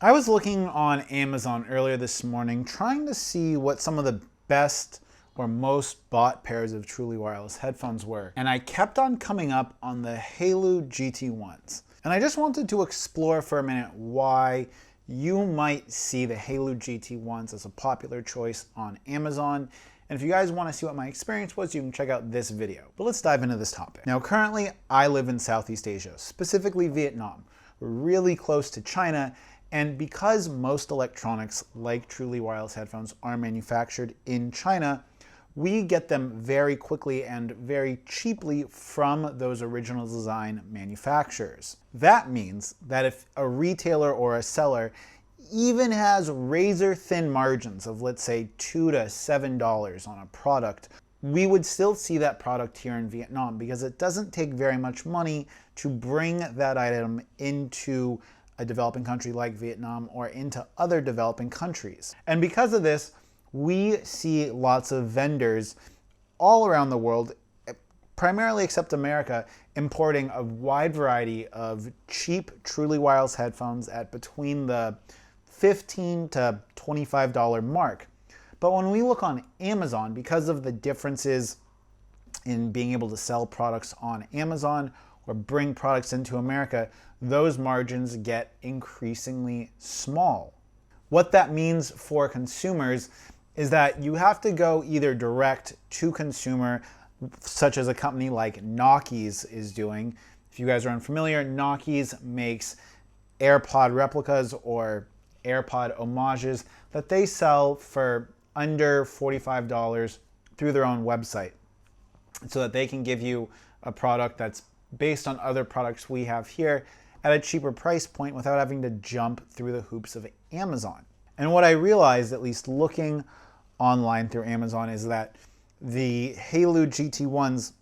I was looking on Amazon earlier this morning trying to see what some of the best or most bought pairs of truly wireless headphones were, and I kept on coming up on the Haylou GT1s. And I just wanted to explore for a minute why you might see the Haylou GT1s as a popular choice on Amazon. And if you guys want to see what my experience was, you can check out this video. But let's dive into this topic. Now, currently, I live in Southeast Asia, specifically Vietnam. We're really close to China, and because most electronics, like truly wireless headphones, are manufactured in China, we get them very quickly and very cheaply from those original design manufacturers. That means that if a retailer or a seller even has razor thin margins of, let's say, $2 to $7 on a product, we would still see that product here in Vietnam because it doesn't take very much money to bring that item into a developing country like Vietnam or into other developing countries. And because of this, we see lots of vendors all around the world, primarily except America, importing a wide variety of cheap, truly wireless headphones at between the $15 to $25 mark. But when we look on Amazon, because of the differences in being able to sell products on Amazon or bring products into America, those margins get increasingly small. What that means for consumers is that you have to go either direct to consumer, such as a company like Nokis is doing. If you guys are unfamiliar, Nokis makes AirPod replicas or AirPod homages that they sell for under $45 through their own website, so that they can give you a product that's based on other products we have here at a cheaper price point without having to jump through the hoops of Amazon. And what I realized, at least looking online through Amazon, is that the Haylou GT1s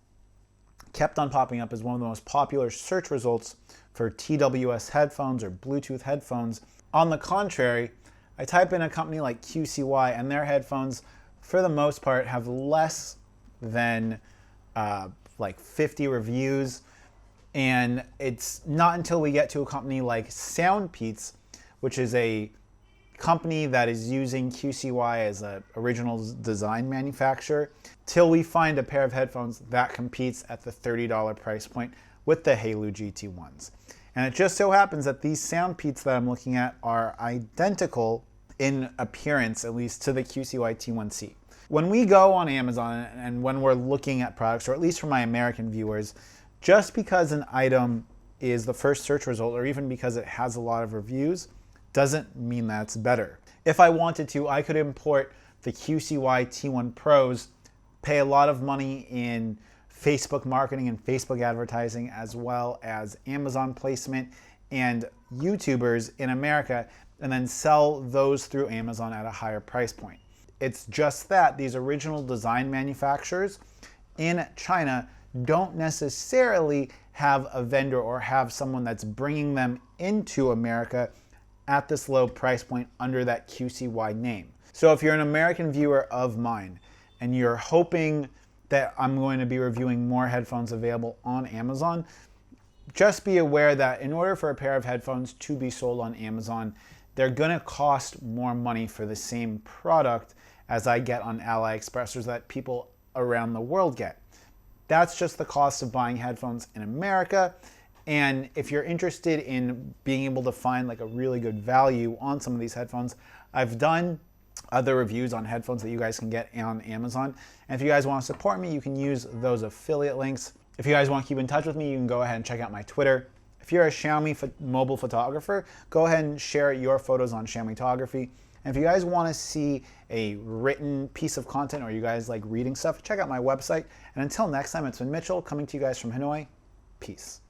kept on popping up as one of the most popular search results for TWS headphones or Bluetooth headphones. On the contrary, I type in a company like QCY and their headphones, for the most part, have less than like 50 reviews. And it's not until we get to a company like soundpeats, which is a company that is using QCY as an original design manufacturer, till we find a pair of headphones that competes at the $30 price point with the Haylou GT1s. And it just so happens that these soundpeats that I'm looking at are identical in appearance, at least, to the QCY T1C. When we go on Amazon and when we're looking at products, or at least for my American viewers, just because an item is the first search result, or even because it has a lot of reviews, doesn't mean that it's better. If I wanted to, I could import the QCY T1 Pros, pay a lot of money in Facebook marketing and Facebook advertising, as well as Amazon placement and YouTubers in America, and then sell those through Amazon at a higher price point. It's just that these original design manufacturers in China don't necessarily have a vendor or have someone that's bringing them into America at this low price point under that QCY name. So if you're an American viewer of mine and you're hoping that I'm going to be reviewing more headphones available on Amazon, just be aware that in order for a pair of headphones to be sold on Amazon, they're gonna cost more money for the same product as I get on AliExpress, or that people around the world get. That's just the cost of buying headphones in America. And if you're interested in being able to find like a really good value on some of these headphones, I've done other reviews on headphones that you guys can get on Amazon. And if you guys want to support me, you can use those affiliate links. If you guys want to keep in touch with me, you can go ahead and check out my Twitter. If you're a Xiaomi mobile photographer, go ahead and share your photos on Xiaomitography. And if you guys want to see a written piece of content, or you guys like reading stuff, check out my website. And until next time, it's been Mitchell coming to you guys from Hanoi. Peace.